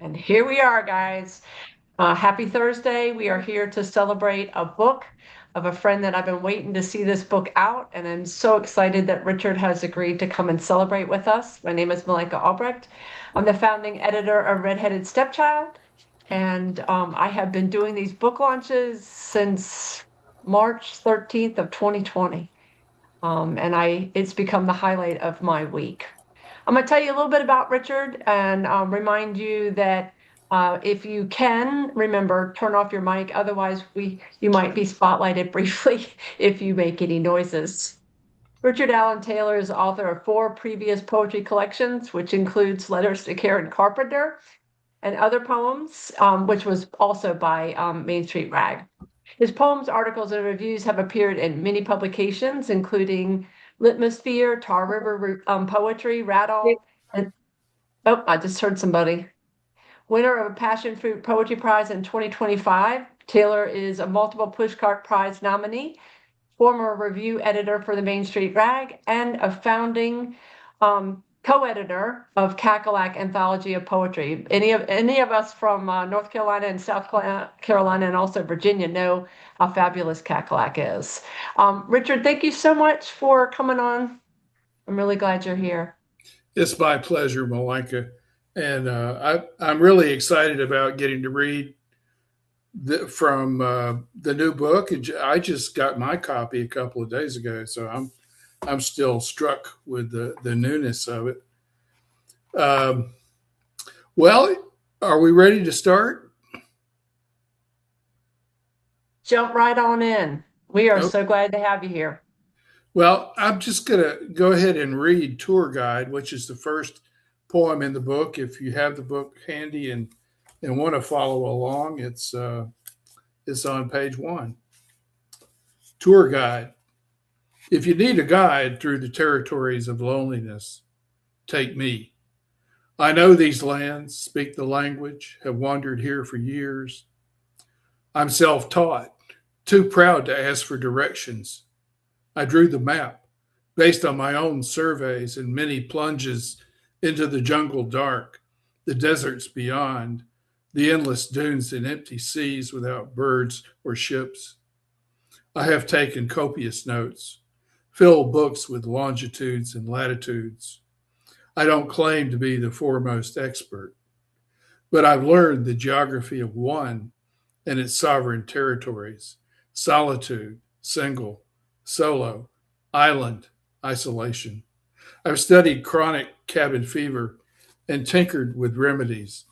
And here we are, guys. Happy Thursday. We are here to celebrate a book of a friend that I've been waiting to see this book out. And I'm so excited that Richard has agreed to come and celebrate with us. My name is Malika Albrecht. I'm the founding editor of Redheaded Stepchild. And I have been doing these book launches since March 13th of 2020. It's become the highlight of my week. I'm going to tell you a little bit about Richard and remind you that if you can, remember, turn off your mic. Otherwise, you might be spotlighted briefly if you make any noises. Richard Allen Taylor is author of 4 previous poetry collections, which includes Letters to Karen Carpenter and other poems, which was also by Main Street Rag. His poems, articles, and reviews have appeared in many publications, including Litmosphere, Tar River Poetry, Rattle, and oh, I just heard somebody. Winner of a Passionfruit Poetry Prize in 2025, Taylor is a multiple Pushcart Prize nominee, former review editor for the Main Street Rag, and a founding co-editor of Kakalak Anthology of Poetry. Any of us from North Carolina and South Carolina and also Virginia know how fabulous Kakalak is. Richard, thank you so much for coming on. I'm really glad you're here. It's my pleasure, Malika. And I'm really excited about getting to read from the new book. I just got my copy a couple of days ago, so I'm still struck with the newness of it. Um, well, are we ready to start? Jump right on in. We are Oh, so glad to have you here. well, I'm just going to go ahead and read Tour Guide, which is the first poem in the book. If you have the book handy and want to follow along, it's on page 1. Tour Guide. If you need a guide through the territories of loneliness, take me. I know these lands, speak the language, have wandered here for years. I'm self taught, too proud to ask for directions. I drew the map based on my own surveys and many plunges into the jungle dark, the deserts beyond, the endless dunes and empty seas without birds or ships. I have taken copious notes, filled books with longitudes and latitudes. I don't claim to be the foremost expert, but I've learned the geography of one and its sovereign territories: solitude, single, solo, island, isolation. I've studied chronic cabin fever and tinkered with remedies.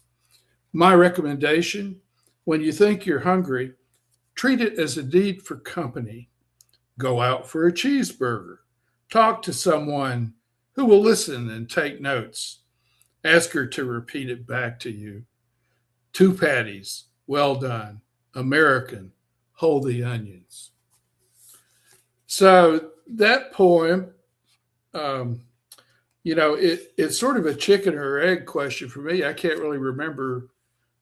My recommendation: when you think you're hungry, treat it as a deed for company. Go out for a cheeseburger. Talk to someone who will listen and take notes. Ask her to repeat it back to you. 2 patties, well done. American, hold the onions. So that poem, um, it's sort of a chicken or egg question for me. I can't really remember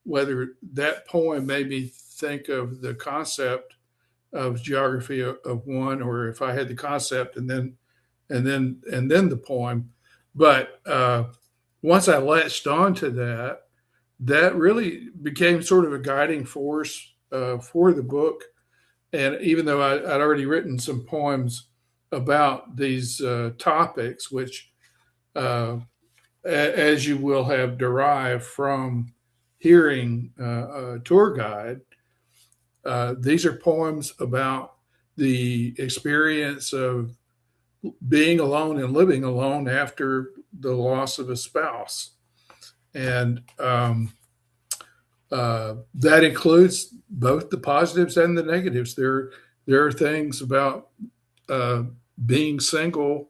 whether that poem made me think of the concept of geography of one, or if I had the concept and then the poem. But once I latched onto that, that really became sort of a guiding force for the book. And even though I'd already written some poems about these topics, which, uh, as you will have derived from hearing a tour guide, these are poems about the experience of being alone and living alone after the loss of a spouse. And that includes both the positives and the negatives. There are things about uh, being single,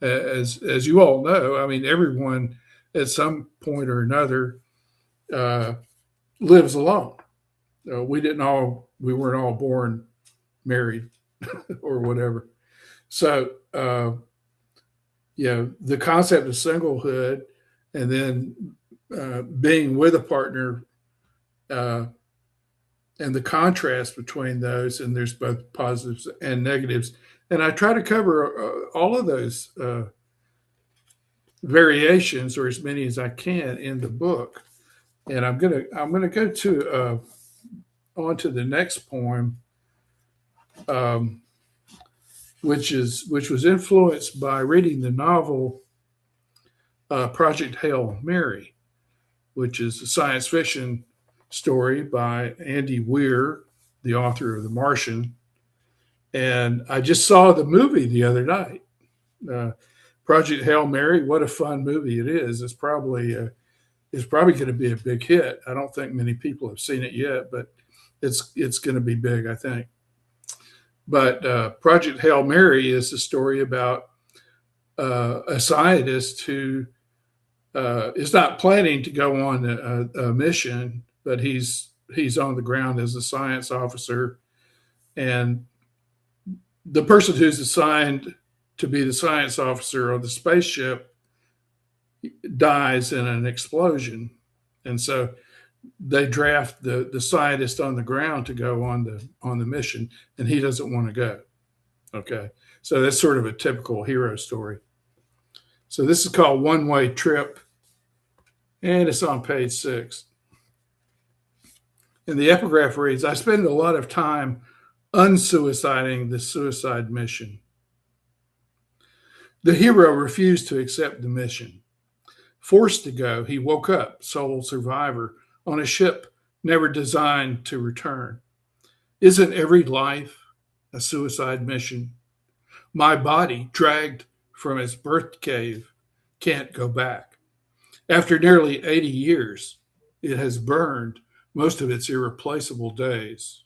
as you all know. I mean, everyone at some point or another uh, lives alone. We weren't all born married or whatever. So, the concept of singlehood and then being with a partner, uh, and the contrast between those, and there's both positives and negatives. And I try to cover all of variations, or as many as I can, in the book. And I'm gonna go to on to the next poem, um, which was influenced by reading the novel Project Hail Mary, which is a science fiction story by Andy Weir, the author of The Martian. And I just saw the movie the other night. Uh, Project Hail Mary, what a fun movie it is! It's probably going to be a big hit. I don't think many people have seen it yet, but it's going to be big, I think. But Project Hail Mary is a story about a scientist who is not planning to go on a mission, but he's on the ground as a science officer, and the person who's assigned to be the science officer on the spaceship dies in an explosion, and so they draft the scientist on the ground to go on the mission, and he doesn't want to go. Okay, so that's sort of a typical hero story. So this is called One Way Trip, and it's on page 6. And the epigraph reads, I spend a lot of time unsuiciding the suicide mission. The hero refused to accept the mission. Forced to go, he woke up, sole survivor, on a ship never designed to return. Isn't every life a suicide mission? My body, dragged from its birth cave, can't go back. After nearly 80 years, it has burned most of its irreplaceable days.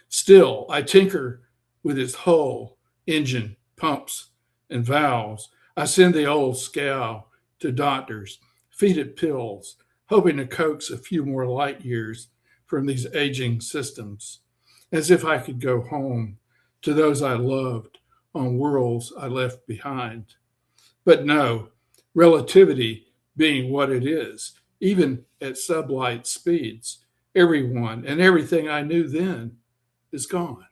Still, I tinker with its hull, engine, pumps, and valves. I send the old scow to doctors, feed it pills, hoping to coax a few more light years from these aging systems, as if I could go home to those I loved on worlds I left behind. But no, relativity being what it is, even at sublight speeds, everyone and everything I knew then is gone.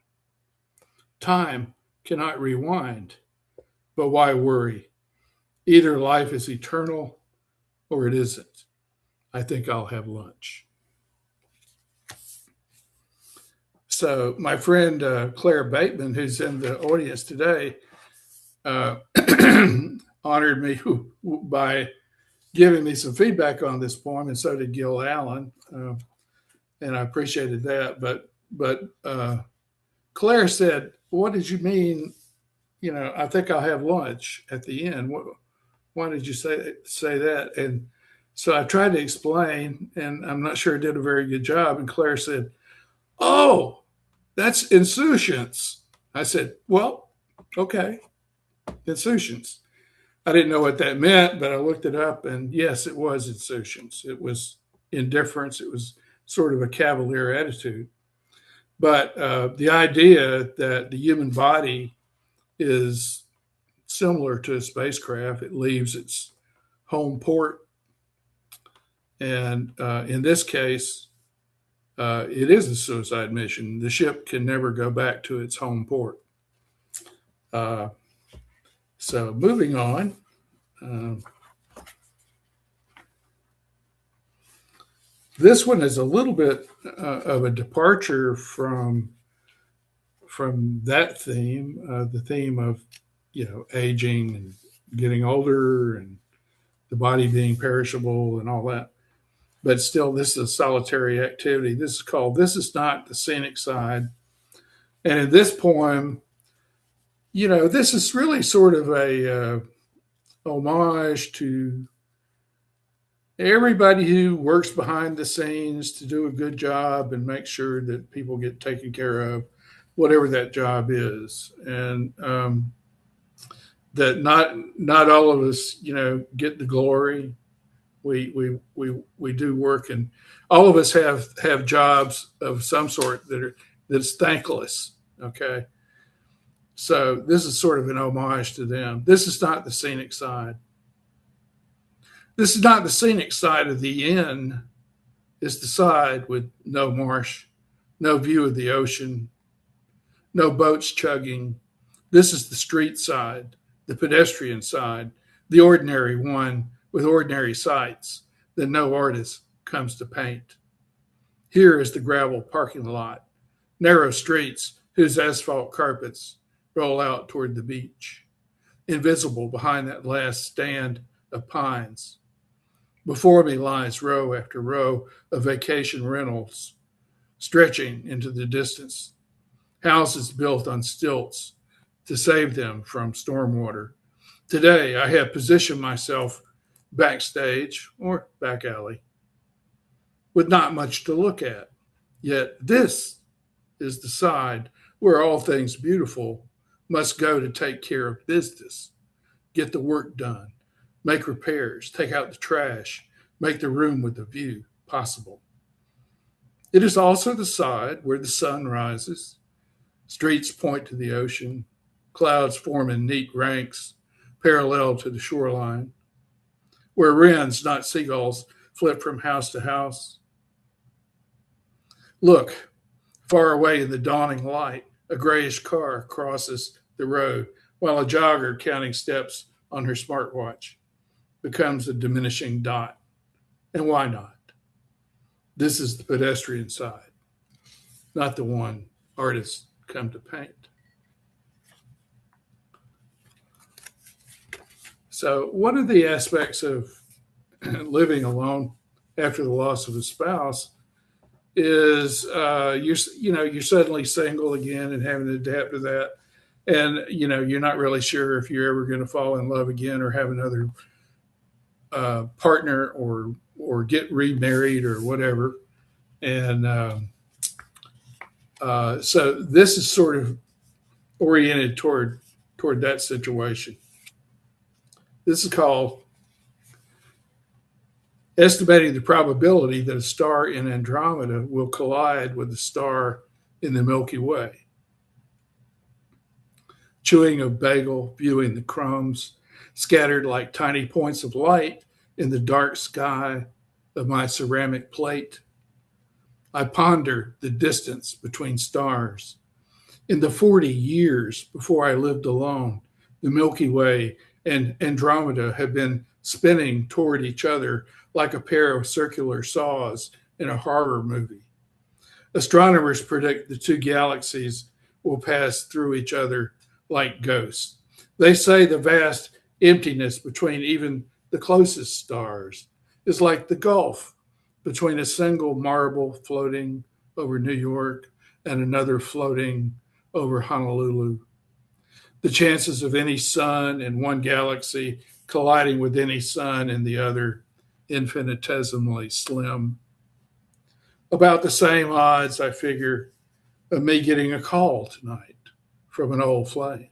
Time cannot rewind, but why worry? Either life is eternal or it isn't. I think I'll have lunch. So, my friend Claire Bateman, who's in the audience today, honored me by giving me some feedback on this poem, and so did Gil Allen, and I appreciated that. But Claire said, "What did you mean? I think I'll have lunch at the end. Why did you say that?" And so I tried to explain, and I'm not sure I did a very good job. And Claire said, "Oh, that's insouciance." I said, "Well, okay, insouciance." I didn't know what that meant, but I looked it up, and yes, it was insouciance. It was indifference. It was sort of a cavalier attitude. But the idea that the human body is similar to a spacecraft, it leaves its home port. And in this case, it is a suicide mission. The ship can never go back to its home port. So moving on. This one is a little bit of a departure from that theme, the theme of aging and getting older and the body being perishable and all that. But still, this is a solitary activity. This is called "This Is Not the Scenic Side." And in this poem, this is really sort of a homage to everybody who works behind the scenes to do a good job and make sure that people get taken care of, whatever that job is. And that not all of us, get the glory. We do work, and all of us have jobs of some sort that's thankless. Okay, so this is sort of an homage to them. This is not the scenic side. This is not the scenic side of the inn. It's the side with no marsh, no view of the ocean, no boats chugging. This is the street side, the pedestrian side, the ordinary one with ordinary sights that no artist comes to paint. Here is the gravel parking lot, narrow streets whose asphalt carpets roll out toward the beach, invisible behind that last stand of pines. Before me lies row after row of vacation rentals, stretching into the distance, houses built on stilts to save them from stormwater. Today, I have positioned myself backstage or back alley with not much to look at. Yet this is the side where all things beautiful must go to take care of business, get the work done, make repairs, take out the trash, make the room with the view possible. It is also the side where the sun rises, streets point to the ocean, clouds form in neat ranks parallel to the shoreline, where wrens, not seagulls, flit from house to house. Look, far away in the dawning light, a grayish car crosses the road while a jogger counting steps on her smartwatch becomes a diminishing dot. And why not? This is the pedestrian side, not the one artists come to paint. So one of the aspects of living alone after the loss of a spouse is you're suddenly single again and having to adapt to that, and you're not really sure if you're ever going to fall in love again or have another partner or get remarried or whatever, and so this is sort of oriented toward that situation. This is called estimating the probability that a star in Andromeda will collide with a star in the Milky Way. Chewing a bagel, viewing the crumbs scattered like tiny points of light in the dark sky of my ceramic plate. I ponder the distance between stars. In the 40 years before I lived alone, the Milky Way and Andromeda have been spinning toward each other like a pair of circular saws in a horror movie. Astronomers predict the two galaxies will pass through each other like ghosts. They say the vast emptiness between even the closest stars is like the gulf between a single marble floating over New York and another floating over Honolulu. The chances of any sun in one galaxy colliding with any sun in the other infinitesimally slim. About the same odds, I figure, of me getting a call tonight from an old flame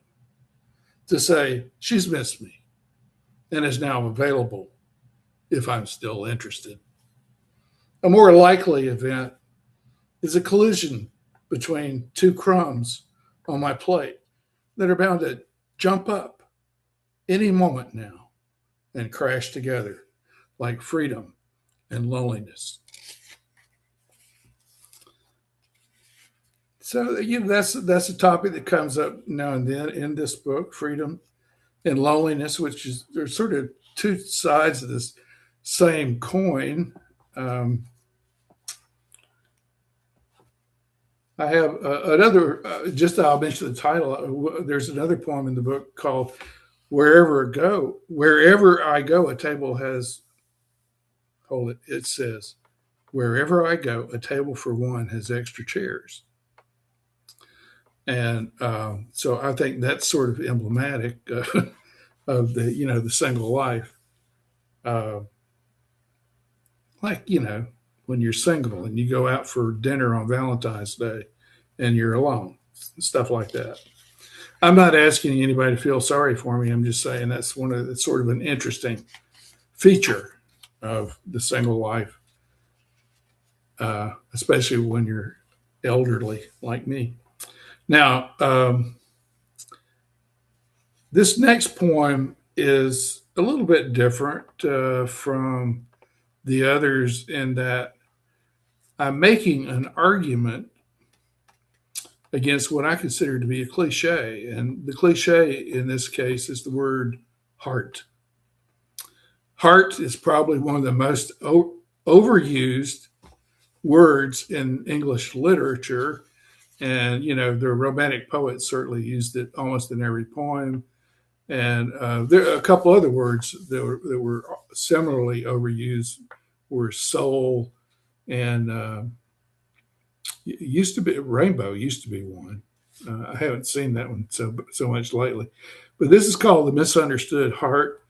to say she's missed me and is now available if I'm still interested. A more likely event is a collision between two crumbs on my plate that are bound to jump up any moment now and crash together like freedom and loneliness. So that's a topic that comes up now and then in this book, freedom and loneliness, which is they're sort of two sides of this same coin. I have another. I'll mention the title. There's another poem in the book called "Wherever I go, a table has." Hold it. It says, "Wherever I go, a table for one has extra chairs." And so I think that's sort of emblematic of the single life. Like when you're single and you go out for dinner on Valentine's Day and you're alone, stuff like that. I'm not asking anybody to feel sorry for me. I'm just saying that's sort of an interesting feature of the single life, especially when you're elderly like me. Now, this next poem is a little bit different from the others in that I'm making an argument against what I consider to be a cliche. And the cliche in this case is the word heart. Heart is probably one of the most overused words in English literature. And, the Romantic poets certainly used it almost in every poem. And there are a couple other words that were similarly overused were soul and used to be rainbow used to be one. I haven't seen that one so much lately, but this is called The Misunderstood Heart,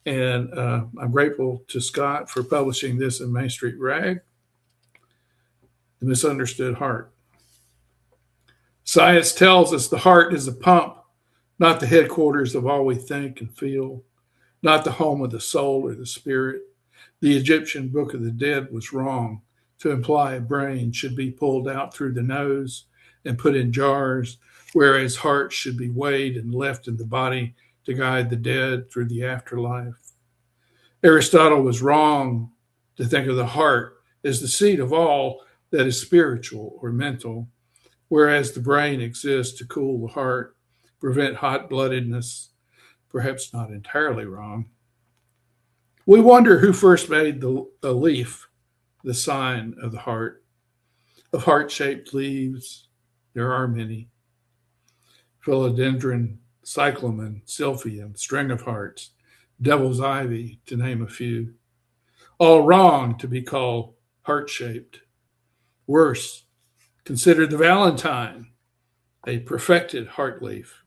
and I'm grateful to Scott for publishing this in Main Street Rag. The Misunderstood Heart. Science tells us the heart is a pump, not the headquarters of all we think and feel, not the home of the soul or the spirit. The Egyptian Book of the Dead was wrong to imply a brain should be pulled out through the nose and put in jars, whereas hearts should be weighed and left in the body to guide the dead through the afterlife. Aristotle was wrong to think of the heart as the seat of all that is spiritual or mental, whereas the brain exists to cool the heart, prevent hot-bloodedness. Perhaps not entirely wrong. We wonder who first made the leaf, the sign of the heart. Of heart-shaped leaves, there are many. Philodendron, cyclamen, silphium, string of hearts, devil's ivy, to name a few. All wrong to be called heart-shaped. Worse, consider the Valentine, a perfected heart leaf.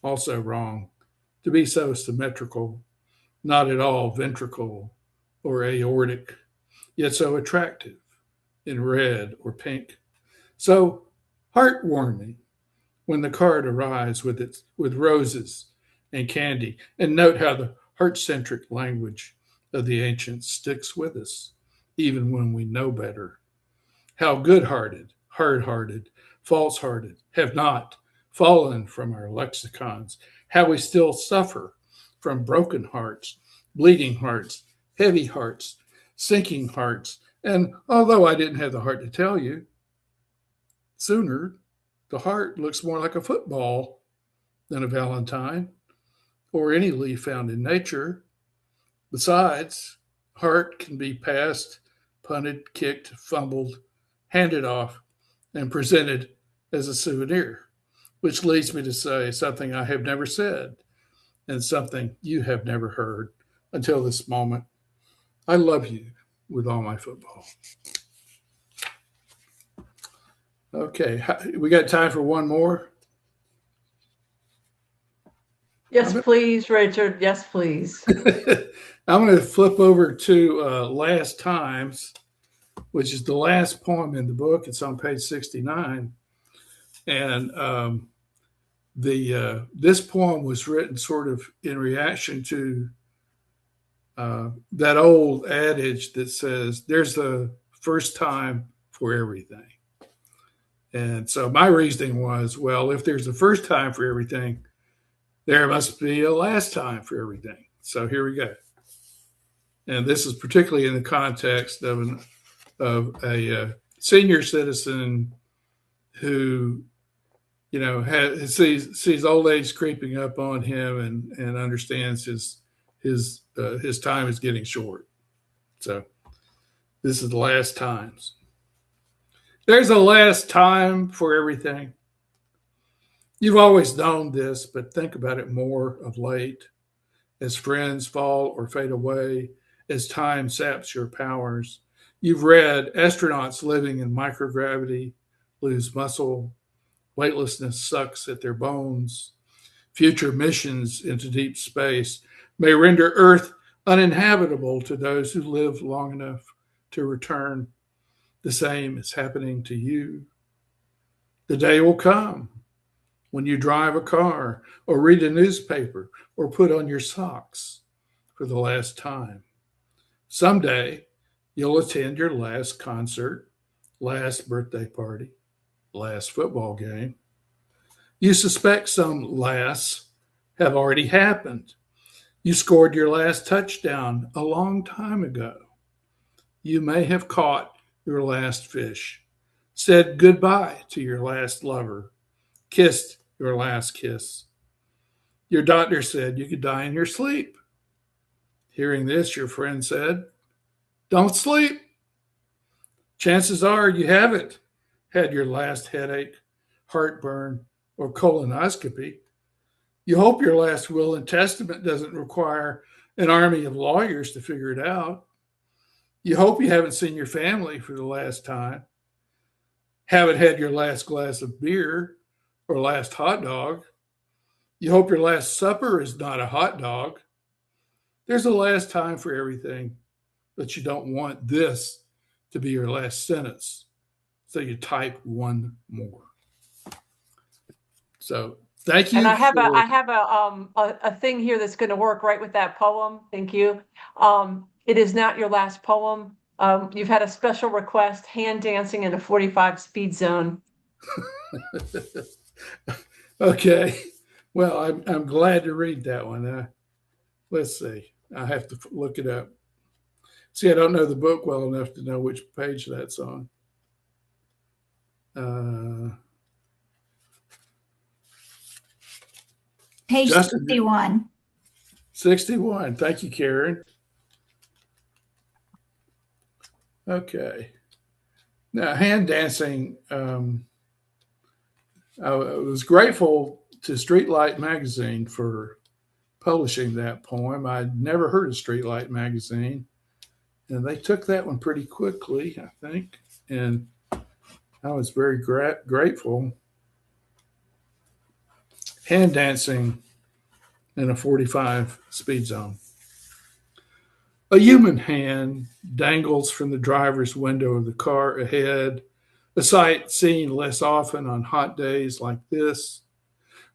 Also wrong to be so symmetrical, not at all ventricle or aortic, yet so attractive in red or pink. So heartwarming when the card arrives with roses and candy. And note how the heart-centric language of the ancients sticks with us, even when we know better. How good-hearted, hard-hearted, false-hearted have not fallen from our lexicons. How we still suffer from broken hearts, bleeding hearts, heavy hearts, sinking hearts. And although I didn't have the heart to tell you sooner, the heart looks more like a football than a valentine or any leaf found in nature. Besides, heart can be passed, punted, kicked, fumbled, handed off, and presented as a souvenir, which leads me to say something I have never said and something you have never heard until this moment. I love you with all my football. Okay, we got time for one more. Yes, please, Richard. Yes, please. I'm going to flip over to Last Times, which is the last poem in the book. It's on page 69. And this poem was written sort of in reaction to that old adage that says, there's a first time for everything. And so my reasoning was, well, if there's a first time for everything, there must be a last time for everything. So here we go. And this is particularly in the context of a senior citizen who, sees old age creeping up on him and understands his time is getting short. So this is the Last Times. There's a last time for everything. You've always known this, but think about it more of late. As friends fall or fade away, as time saps your powers. You've read astronauts living in microgravity lose muscle, weightlessness sucks at their bones. Future missions into deep space may render Earth uninhabitable to those who live long enough to return. The same is happening to you. The day will come when you drive a car or read a newspaper or put on your socks for the last time. Someday, you'll attend your last concert, last birthday party, last football game. You suspect some lasts have already happened. You scored your last touchdown a long time ago. You may have caught your last fish, said goodbye to your last lover, kissed your last kiss. Your doctor said you could die in your sleep. Hearing this, your friend said, "Don't sleep. Chances are you haven't had your last headache, heartburn, or colonoscopy. You hope your last will and testament doesn't require an army of lawyers to figure it out. You hope you haven't seen your family for the last time, haven't had your last glass of beer or last hot dog. You hope your last supper is not a hot dog. There's a last time for everything, but you don't want this to be your last sentence. So you type one more." So thank And you for. I have a thing here that's going to work right with that poem. Thank you. It is not your last poem. You've had a special request, hand dancing in a 45 speed zone. Okay. Well, I'm glad to read that one. Let's see. I have to look it up. See, I don't know the book well enough to know which page that's on. Page Justin, 61. 61. Thank you, Karen. Okay. Now, hand dancing, I was grateful to Streetlight Magazine for publishing that poem. I'd never heard of Streetlight Magazine, and they took that one pretty quickly, I think, and I was very grateful. Hand dancing in a 45 speed zone. A human hand dangles from the driver's window of the car ahead, a sight seen less often on hot days like this,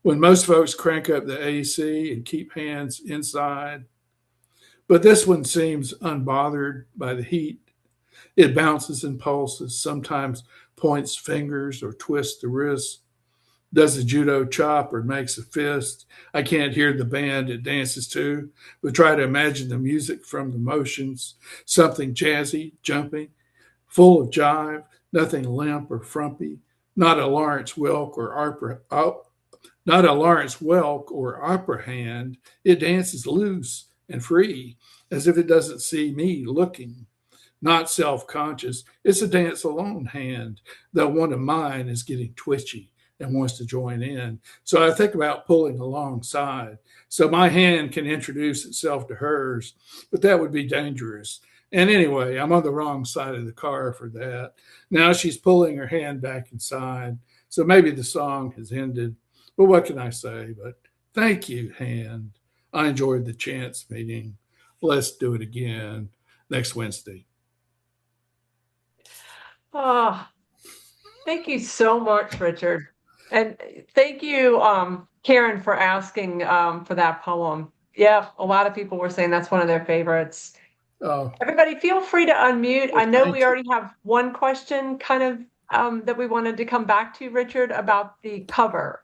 when most folks crank up the AC and keep hands inside. But this one seems unbothered by the heat. It bounces and pulses, sometimes points fingers or twists the wrists, does a judo chop or makes a fist. I can't hear the band it dances to, but try to imagine the music from the motions, something jazzy, jumping, full of jive, nothing limp or frumpy, not a Lawrence Welk or opera hand. It dances loose and free, as if it doesn't see me looking. Not self-conscious. It's a dance alone hand, though one of mine is getting twitchy and wants to join in. So I think about pulling alongside so my hand can introduce itself to hers, but that would be dangerous. And anyway, I'm on the wrong side of the car for that. Now she's pulling her hand back inside. So maybe the song has ended. But what can I say? But thank you, hand. I enjoyed the chance meeting. Let's do it again next Wednesday. Oh, thank you so much, Richard. And thank you, Karen, for asking for that poem. Yeah, a lot of people were saying that's one of their favorites. Everybody, feel free to unmute. I know we already have one question kind of that we wanted to come back to, Richard, about the cover.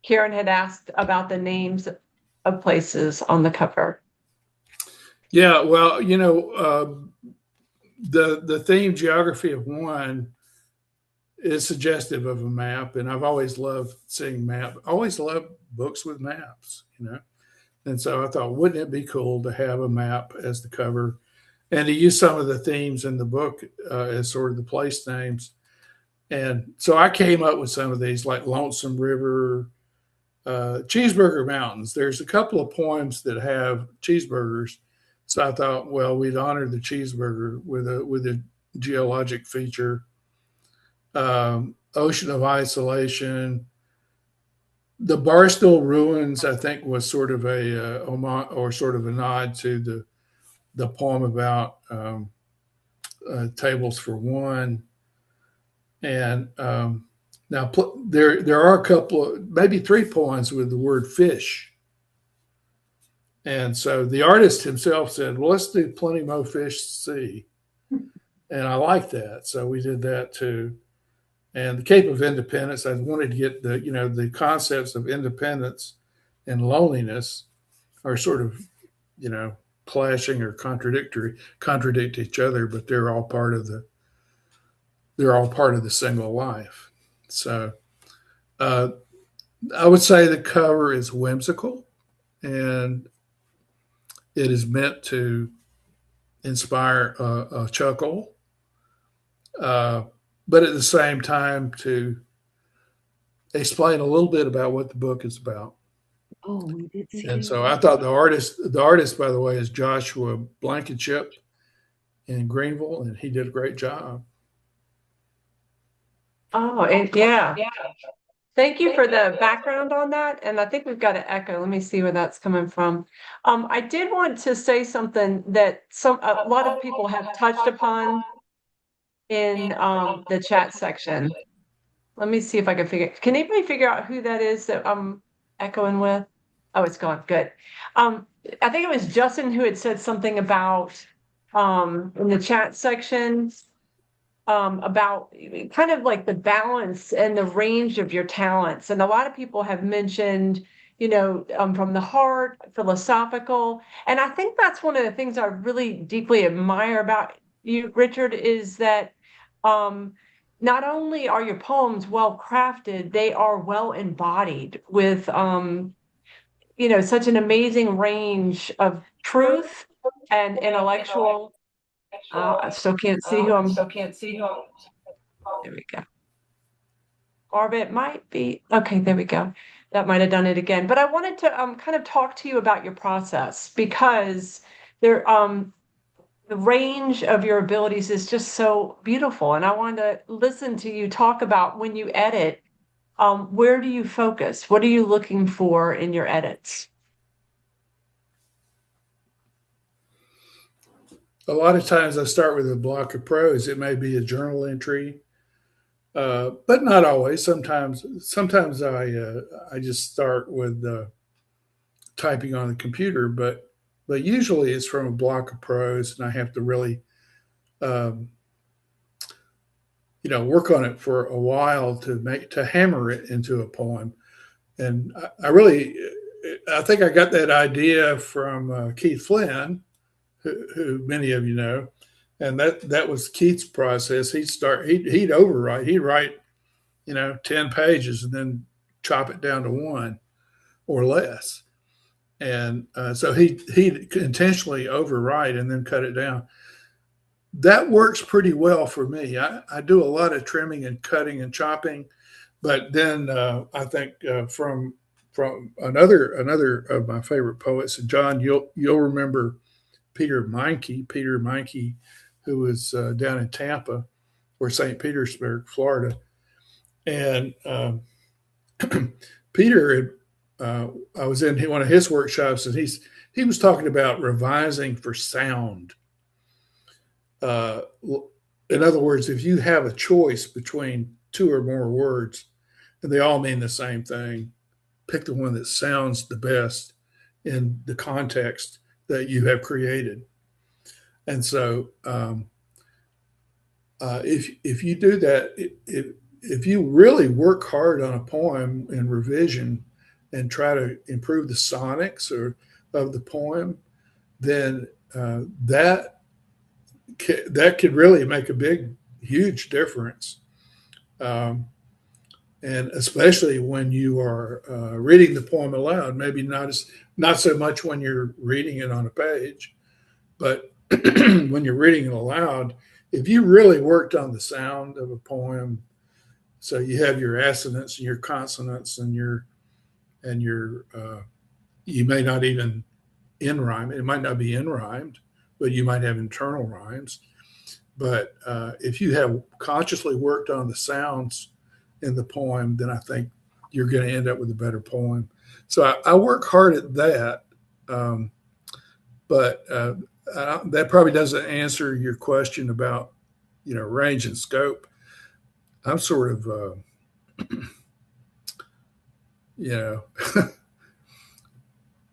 Karen had asked about the names of places on the cover. Yeah, well, the theme geography of one is suggestive of a map, and I've always loved seeing maps. Always loved books with maps, And so I thought, wouldn't it be cool to have a map as the cover, and to use some of the themes in the book as sort of the place names. And so I came up with some of these, like Lonesome River, Cheeseburger Mountains. There's a couple of poems that have cheeseburgers. So I thought, well, we'd honor the cheeseburger with a geologic feature. Ocean of Isolation. The Barstool Ruins, I think, was sort of a homage or sort of a nod to the poem about Tables for One. And now there are a couple of, maybe 3 poems with the word fish. And so the artist himself said, well, let's do Plenty Mo Fish Sea. And I like that. So we did that too. And the Cape of Independence, I wanted to get the concepts of independence and loneliness are sort of, clashing or contradict each other, but they're all part of the single life. So I would say the cover is whimsical, and It is meant to inspire a chuckle, uh, but at the same time to explain a little bit about what the book is about. Oh, we did see And that. so I thought the artist, by the way, is Joshua Blankenship in Greenville, and he did a great job. Oh, and yeah. Thank you for the background on that. And I think we've got an echo. Let me see where that's coming from. I did want to say something that a lot of people have touched upon in the chat section. Let me see if I can can anybody figure out who that is that I'm echoing with? Oh, it's gone. Good. Um, I think it was Justin who had said something about in the chat section about kind of like the balance and the range of your talents. And a lot of people have mentioned, from the heart, philosophical. And I think that's one of the things I really deeply admire about you, Richard, is that um, not only are your poems well crafted, they are well embodied with, such an amazing range of truth and intellectual. I still can't see who I'm. There we go. Orbit might be, okay, there we go. That might have done it again. But I wanted to kind of talk to you about your process because there the range of your abilities is just so beautiful. And I wanted to listen to you talk about when you edit, where do you focus? What are you looking for in your edits? A lot of times I start with a block of prose. It may be a journal entry, but not always. Sometimes I just start with typing on the computer, but usually it's from a block of prose, and I have to really um, work on it for a while to hammer it into a poem. And I think I got that idea from Keith Flynn, who many of you know, and that was Keith's process. He'd overwrite. He'd write 10 pages and then chop it down to one or less. And so he'd intentionally overwrite and then cut it down. That works pretty well for me. I do a lot of trimming and cutting and chopping, but then I think from another of my favorite poets, and John, you'll remember Peter Meinke, who was down in Tampa or St. Petersburg, Florida, and Peter, I was in one of his workshops, and he was talking about revising for sound. Uh, in other words, if you have a choice between two or more words, and they all mean the same thing, pick the one that sounds the best in the context that you have created. And so, if you do that, if you really work hard on a poem in revision and try to improve the sonics of the poem, then that could really make a huge difference. Um, and especially when you are reading the poem aloud, maybe not so much when you're reading it on a page, but when you're reading it aloud, if you really worked on the sound of a poem, so you have your assonance and your consonants and your you may not even in rhyme. It might not be in rhymed, but you might have internal rhymes. But if you have consciously worked on the sounds in the poem, then I think you're going to end up with a better poem. So I work hard at that, but that probably doesn't answer your question about range and scope. I'm sort of you know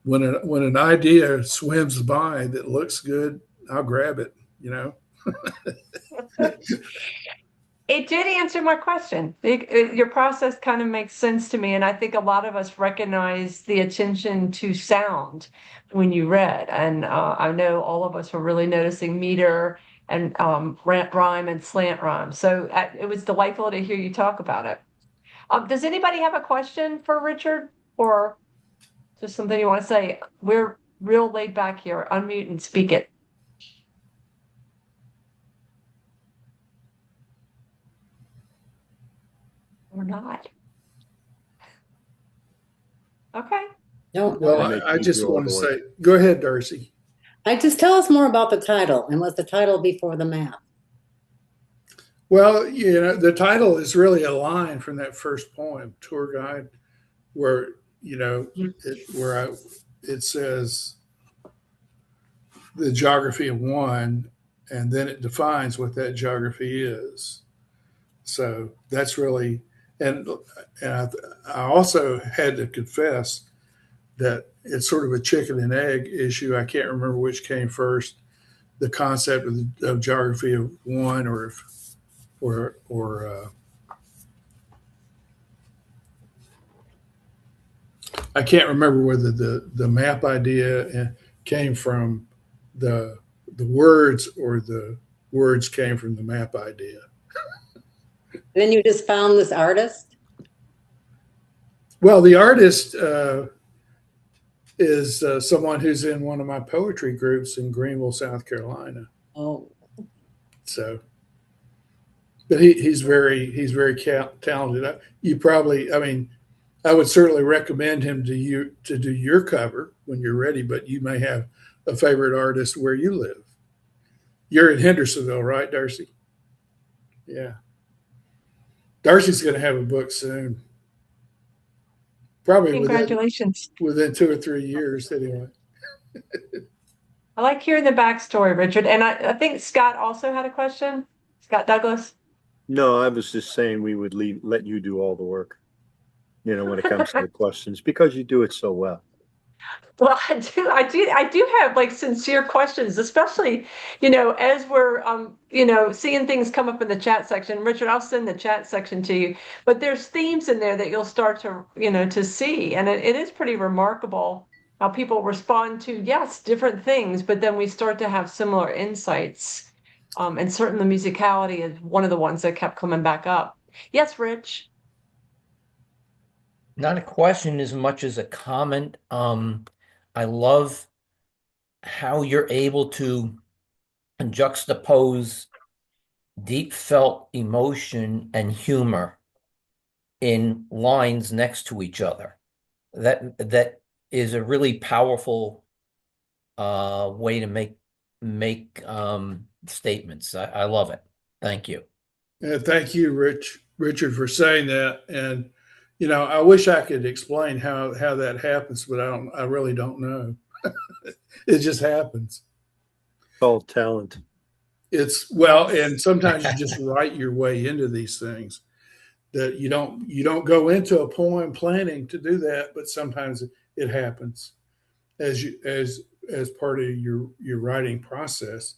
when an idea swims by that looks good, I'll grab it. You know. It did answer my question. Your process kind of makes sense to me, and I think a lot of us recognize the attention to sound when you read. And I know all of us were really noticing meter and rant rhyme and slant rhyme. So it was delightful to hear you talk about it. Does anybody have a question for Richard, or just something you want to say? real laid back here. Unmute and speak it. Or not. Okay. No. Well, I just want to say, go ahead, Darcy. Just tell us more about the title, and was the title before the map? Well, the title is really a line from that first poem, Tour Guide, where it says the geography of one, and then it defines what that geography is. So that's really, and I also had to confess that it's sort of a chicken and egg issue. I can't remember which came first, the concept of geography of one, or I can't remember whether the map idea came from the words, or the words came from the map idea. And then you just found this artist? Well, the artist is someone who's in one of my poetry groups in Greenville, South Carolina. Oh. So, but he's very talented. I would certainly recommend him to you to do your cover when you're ready, but you may have a favorite artist where you live. You're in Hendersonville, right, Darcy? Yeah. Darcy's going to have a book soon. Probably Congratulations. Within 2 or 3 years, anyway. I like hearing the backstory, Richard. And I think Scott also had a question. Scott Douglas. No, I was just saying we would let you do all the work, when it comes to the questions, because you do it so well. Well, I do have like sincere questions, especially, as we're, seeing things come up in the chat section. Richard, I'll send the chat section to you, but there's themes in there that you'll start to, to see. And it is pretty remarkable how people respond to, yes, different things, but then we start to have similar insights. And certainly the musicality is one of the ones that kept coming back up. Yes, Rich. Not a question as much as a comment. I love how you're able to juxtapose deep felt emotion and humor in lines next to each other. That is a really powerful way to make statements. I love it. Thank you. Yeah, thank you, Richard, for saying that. And I wish I could explain how that happens, but I really don't know. It just happens. It's all talent. And sometimes you just write your way into these things. That you don't go into a poem planning to do that, but sometimes it happens as part of your writing process.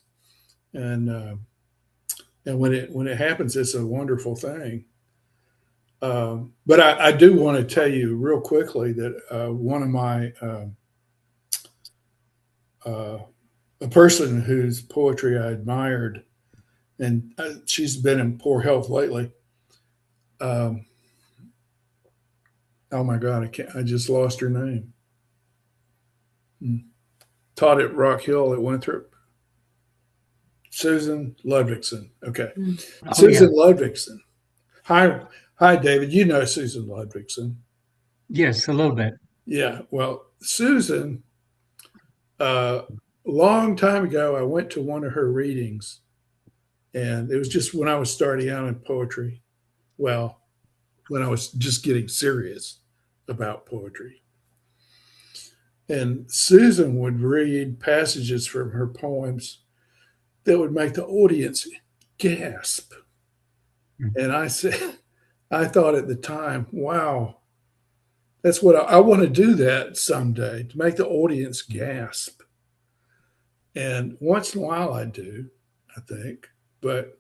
And when it happens, it's a wonderful thing. But I do want to tell you real quickly that one of my a person whose poetry I admired, and she's been in poor health lately. Oh my God, I just lost her name. Taught at Rock Hill at Winthrop. Susan Ludvigson. Okay. Oh, Susan Ludvigson. Hi, David. You know Susan Ludvigson. Yes, a little bit. Yeah. Well, Susan, long time ago, I went to one of her readings, and it was just when I was starting out in poetry. Well, when I was just getting serious about poetry. And Susan would read passages from her poems that would make the audience gasp. Mm-hmm. And I thought at the time, wow, that's what I want to do that someday, to make the audience gasp. And once in a while I do, I think, but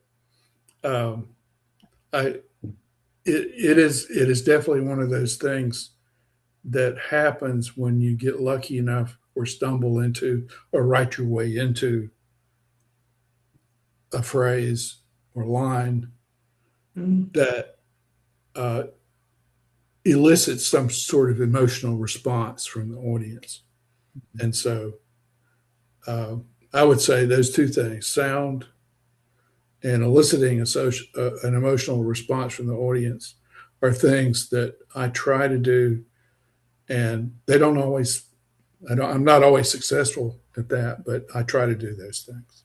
it is definitely one of those things that happens when you get lucky enough or stumble into or write your way into a phrase or line that elicits some sort of emotional response from the audience. And so I would say those two things, sound and eliciting an emotional response from the audience, are things that I try to do. And they don't always, I'm not always successful at that, but I try to do those things.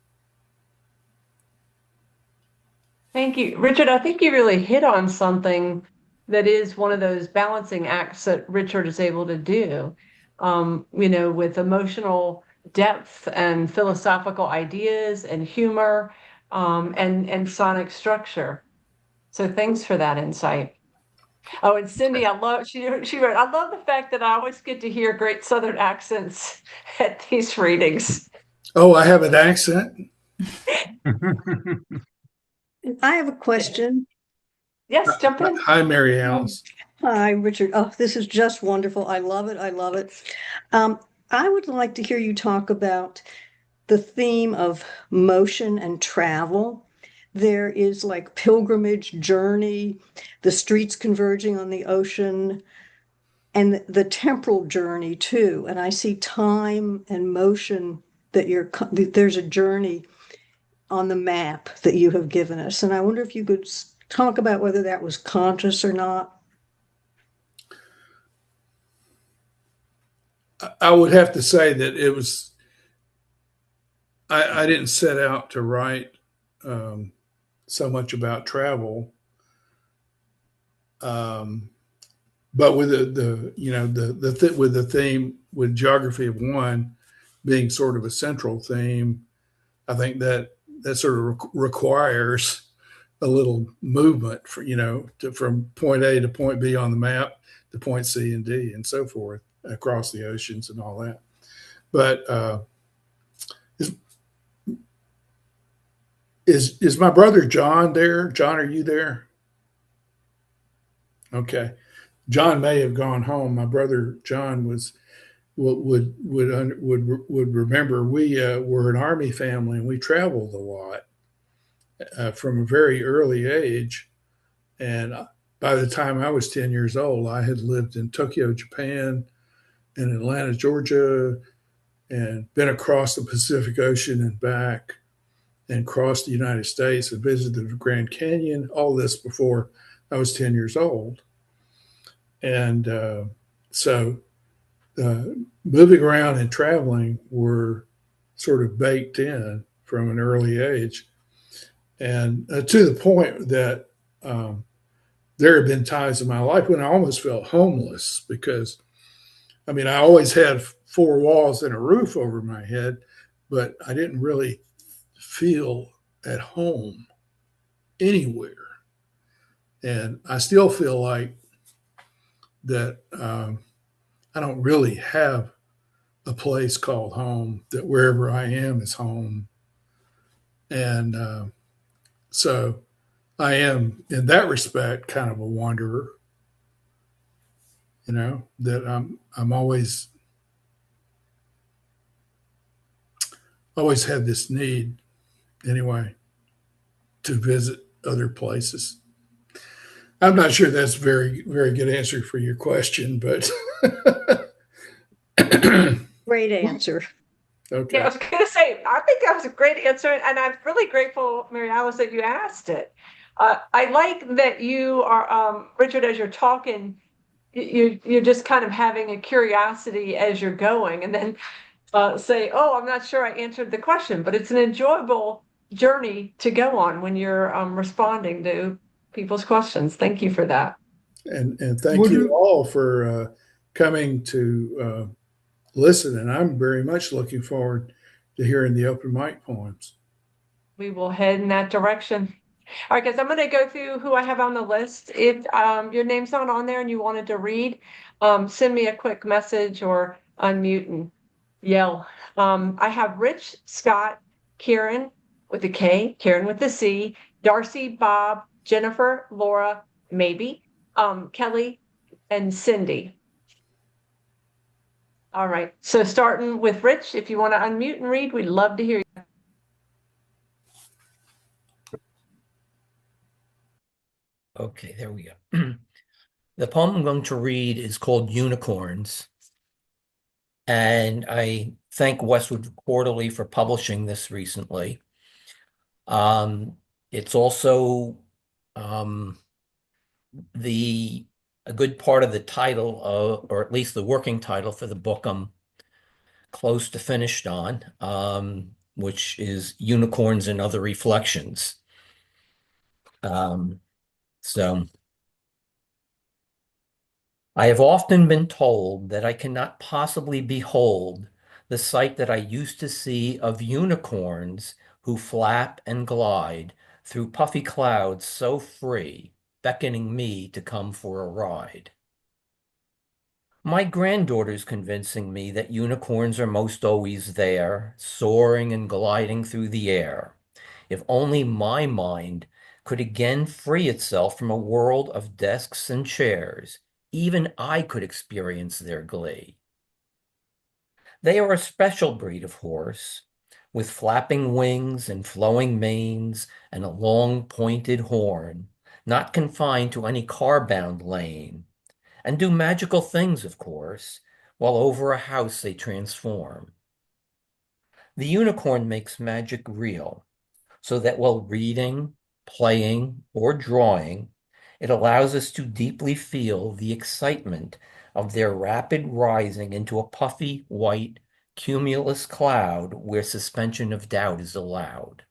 Thank you. Richard, I think you really hit on something that is one of those balancing acts that Richard is able to do, with emotional depth and philosophical ideas and humor, and sonic structure. So thanks for that insight. Oh, and Cindy, she wrote, I love the fact that I always get to hear great Southern accents at these readings. Oh, I have an accent. I have a question. Yes, jump in. Hi, Mary Alice. Hi, Richard. Oh, this is just wonderful. I love it. I love it. I would like to hear you talk about the theme of motion and travel. There is like pilgrimage, journey, the streets converging on the ocean, and the temporal journey too. And I see time and motion there's a journey on the map that you have given us. And I wonder if you could talk about whether that was conscious or not. I would have to say that it was, I didn't set out to write so much about travel. But with with the theme, with geography of one being sort of a central theme, I think that sort of requires a little movement for, from point A to point B on the map to point C and D and so forth across the oceans and all that. But is my brother John there? John, are you there? Okay. John may have gone home. My brother John would remember we were an Army family and we traveled a lot from a very early age. And by the time I was 10 years old, I had lived in Tokyo, Japan, and Atlanta, Georgia, and been across the Pacific Ocean and back, and crossed the United States and visited the Grand Canyon. All this before I was 10 years old. And so moving around and traveling were sort of baked in from an early age. And to the point that there have been times in my life when I almost felt homeless because, I always had four walls and a roof over my head, but I didn't really feel at home anywhere. And I still feel like that I don't really have a place called home, that wherever I am is home. And so I am, in that respect, kind of a wanderer, that I'm always had this need anyway to visit other places. I'm not sure that's a very, very good answer for your question, but Great answer. okay. Yeah, I was going to say, I think that was a great answer, and I'm really grateful, Mary Alice, that you asked it. I like that you are, Richard, as you're talking, you're just kind of having a curiosity as you're going, and then say, "Oh, I'm not sure I answered the question," but it's an enjoyable journey to go on when you're responding to people's questions. Thank you for that. And thank you all for coming to listen. And I'm very much looking forward to hearing the open mic poems. We will head in that direction. All right, guys, I'm going to go through who I have on the list. If your name's not on there and you wanted to read, send me a quick message or unmute and yell. I have Rich, Scott, Karen with a K, Karen with a C, Darcy, Bob, Jennifer, Laura, maybe, Kelly, and Cindy. All right, so starting with Rich, if you want to unmute and read, we'd love to hear you. Okay, there we go. The poem I'm going to read is called Unicorns. And I thank Westwood Quarterly for publishing this recently. It's also a good part of the title or at least the working title for the book I'm close to finished on, which is Unicorns and Other Reflections. So I have often been told that I cannot possibly behold the sight that I used to see of unicorns who flap and glide through puffy clouds so free, beckoning me to come for a ride. My granddaughter's convincing me that unicorns are most always there, soaring and gliding through the air. If only my mind could again free itself from a world of desks and chairs, even I could experience their glee. They are a special breed of horse, with flapping wings and flowing manes and a long pointed horn, not confined to any car-bound lane, and do magical things, of course, while over a house they transform. The unicorn makes magic real, so that while reading, playing, or drawing, it allows us to deeply feel the excitement of their rapid rising into a puffy, white, cumulus cloud where suspension of doubt is allowed.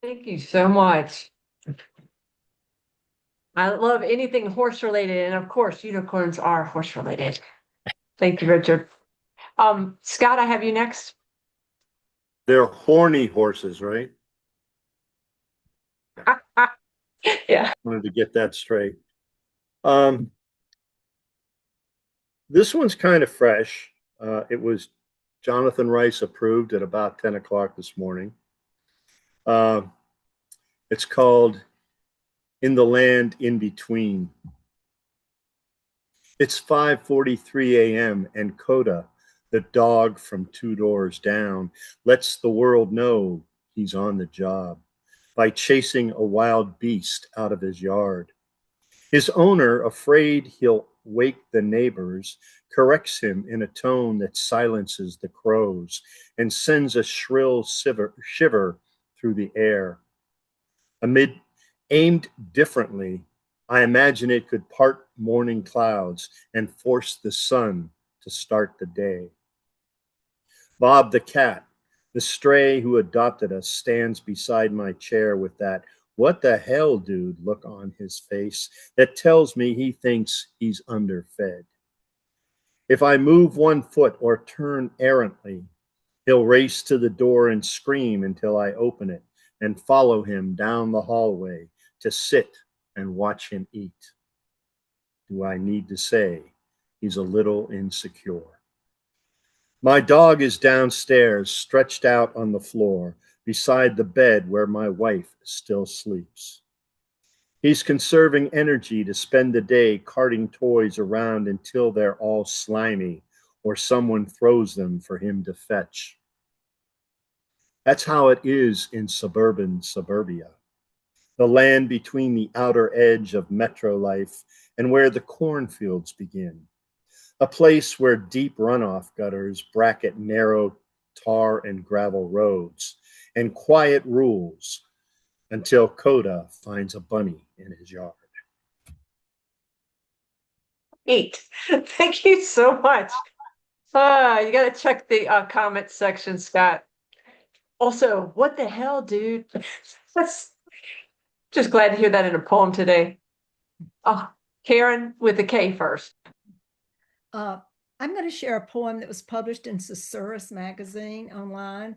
Thank you so much. I love anything horse related, and of course, unicorns are horse related. Thank you, Richard. Scott, I have you next. They're horny horses, right? Yeah. Wanted to get that straight. This one's kind of fresh. It was Jonathan Rice approved at about 10 o'clock this morning. It's called In the Land in Between. It's 5:43 a.m. and Coda, the dog from 2 doors down, lets the world know he's on the job by chasing a wild beast out of his yard. His owner, afraid he'll wake the neighbors, corrects him in a tone that silences the crows and sends a shrill shiver through the air. Amid aimed differently, I imagine it could part morning clouds and force the sun to start the day. Bob the cat, the stray who adopted us, stands beside my chair with that "what the hell, dude" look on his face that tells me he thinks he's underfed. If I move one foot or turn errantly, he'll race to the door and scream until I open it and follow him down the hallway to sit and watch him eat. Do I need to say he's a little insecure? My dog is downstairs, stretched out on the floor, beside the bed where my wife still sleeps. He's conserving energy to spend the day carting toys around until they're all slimy or someone throws them for him to fetch. That's how it is in suburban suburbia, the land between the outer edge of metro life and where the cornfields begin. A place where deep runoff gutters bracket narrow tar and gravel roads and quiet rules until Coda finds a bunny in his yard. Eight. Thank you so much. You got to check the comment section, Scott. Also, what the hell, dude? That's just glad to hear that in a poem today. Oh, Karen with the K first. I'm going to share a poem that was published in Susurrus magazine online.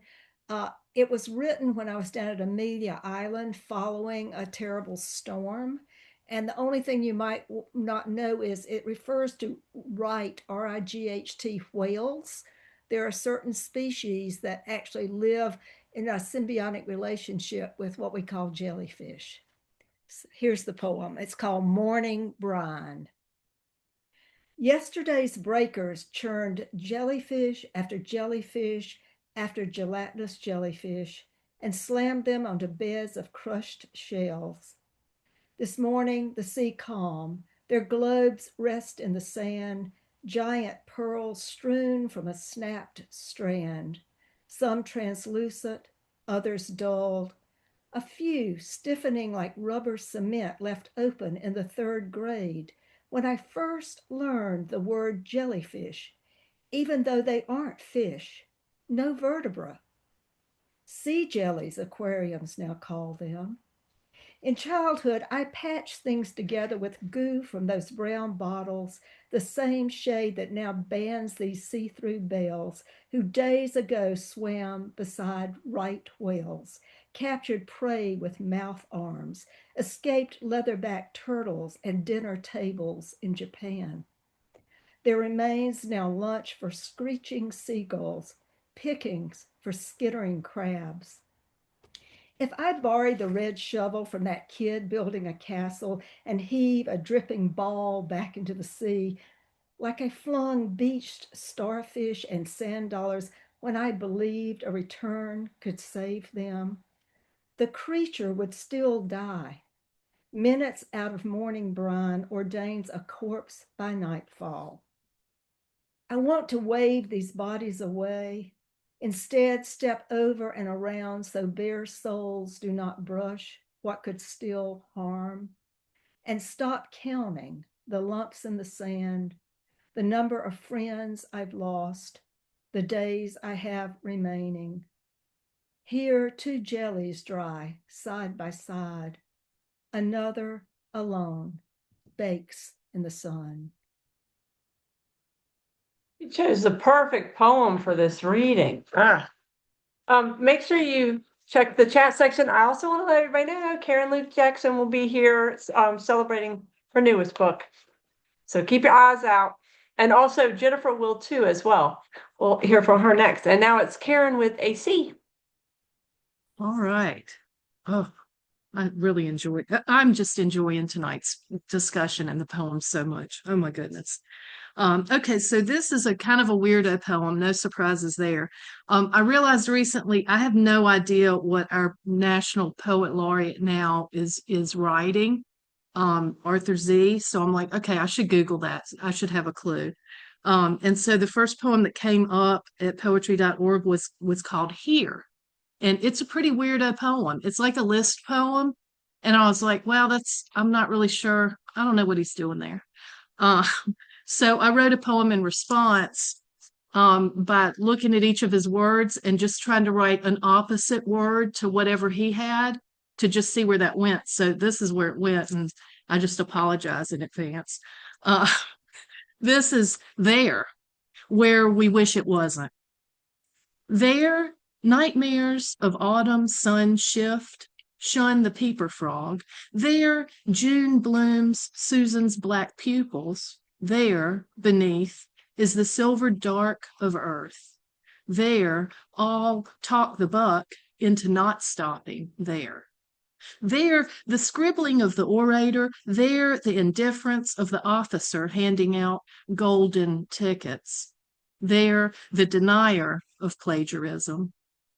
It was written when I was down at Amelia Island following a terrible storm. And the only thing you might not know is it refers to right, R-I-G-H-T, whales. There are certain species that actually live in a symbiotic relationship with what we call jellyfish. Here's the poem. It's called Morning Brine. Yesterday's breakers churned jellyfish after jellyfish after gelatinous jellyfish and slammed them onto beds of crushed shells. This morning, the sea calm, their globes rest in the sand, giant pearls strewn from a snapped strand, some translucent, others dulled, a few stiffening like rubber cement left open in the third grade when I first learned the word jellyfish, even though they aren't fish, no vertebra. Sea jellies, aquariums now call them. In childhood, I patched things together with goo from those brown bottles, the same shade that now bans these see-through bales, who days ago swam beside right whales, captured prey with mouth arms, escaped leatherback turtles and dinner tables in Japan. There remains now lunch for screeching seagulls, pickings for skittering crabs. If I borrowed the red shovel from that kid building a castle and heave a dripping ball back into the sea, like I flung beached starfish and sand dollars when I believed a return could save them, the creature would still die. Minutes out of morning brine ordains a corpse by nightfall. I want to wave these bodies away, instead step over and around so bare souls do not brush what could still harm, and stop counting the lumps in the sand, the number of friends I've lost, the days I have remaining. Here two jellies dry side by side, another alone bakes in the sun. You chose the perfect poem for this reading. Make sure you check the chat section. I also want to let everybody know Karen Luke Jackson will be here celebrating her newest book. So keep your eyes out. And also Jennifer will too as well. We'll hear from her next. And now it's Karen with AC. All right. Oh, I'm just enjoying tonight's discussion and the poem so much. Oh my goodness. Okay, so this is a kind of a weirdo poem, no surprises there. I realized recently I have no idea what our national poet laureate now is writing, Arthur Z. So I'm like, okay, I should Google that. I should have a clue. And so the first poem that came up at poetry.org was called Here. And it's a pretty weirdo poem. It's like a list poem. And I was like, well, I'm not really sure. I don't know what he's doing there. So I wrote a poem in response by looking at each of his words and just trying to write an opposite word to whatever he had to just see where that went. So this is where it went, and I just apologize in advance. This is there, where we wish it wasn't. There, nightmares of autumn sun shift, shun the peeper frog. There, June blooms Susan's black pupils. There, beneath, is the silver dark of earth. There, all talk the buck into not stopping there. There, the scribbling of the orator. There, the indifference of the officer handing out golden tickets. There, the denier of plagiarism.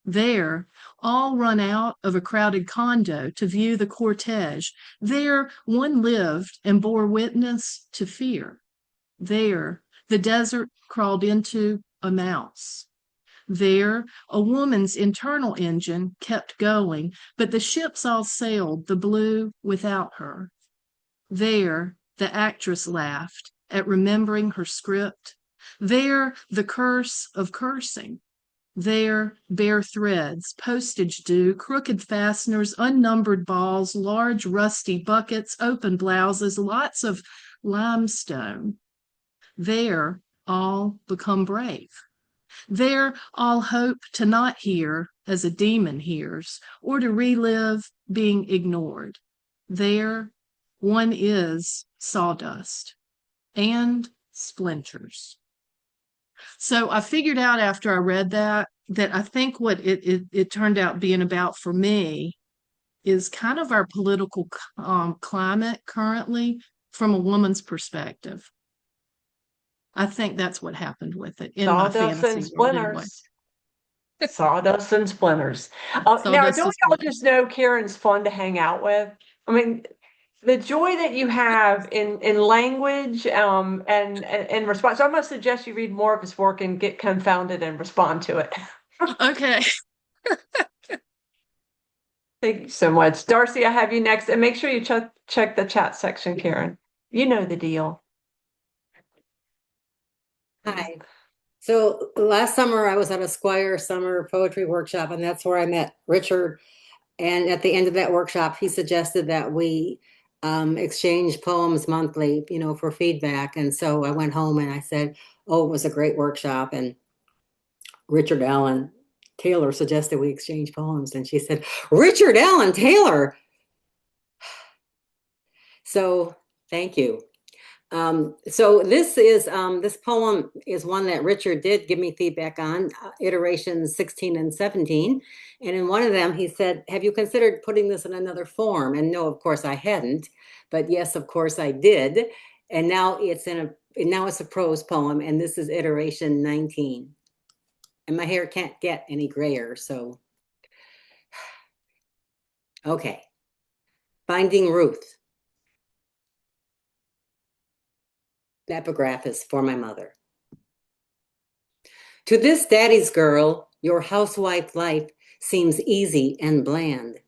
There, all run out of a crowded condo to view the cortege. There, one lived and bore witness to fear. There, the desert crawled into a mouse. There, a woman's internal engine kept going, but the ships all sailed the blue without her. There, the actress laughed at remembering her script. There, the curse of cursing. There, bare threads, postage due, crooked fasteners, unnumbered balls, large rusty buckets, open blouses, lots of limestone. There, all become brave. There, all hope to not hear as a demon hears, or to relive being ignored. There, one is sawdust and splinters. So I figured out after I read that I think what it turned out being about for me is kind of our political climate currently from a woman's perspective. I think that's what happened with it in my fantasy world anyway. Sawdust and splinters. Now, don't y'all just know Karen's fun to hang out with? I mean, the joy that you have in language and response. So I'm going to suggest you read more of his work and get confounded and respond to it. Okay. Thank you so much. Darcy, I have you next. And make sure you check the chat section, Karen. You know the deal. Hi. So last summer I was at a Squire summer poetry workshop, and that's where I met Richard. And at the end of that workshop, he suggested that we exchange poems monthly, for feedback. And so I went home and I said, oh, it was a great workshop. And Richard Allen Taylor suggested we exchange poems. And she said, Richard Allen Taylor. So thank you. So this poem is one that Richard did give me feedback on, iterations 16 and 17. And in one of them, he said, have you considered putting this in another form? And no, of course I hadn't, but yes, of course I did. And now it's a prose poem, and this is iteration 19. And my hair can't get any grayer, so. Okay. Finding Ruth. The epigraph is for my mother. To this daddy's girl, your housewife life seems easy and bland.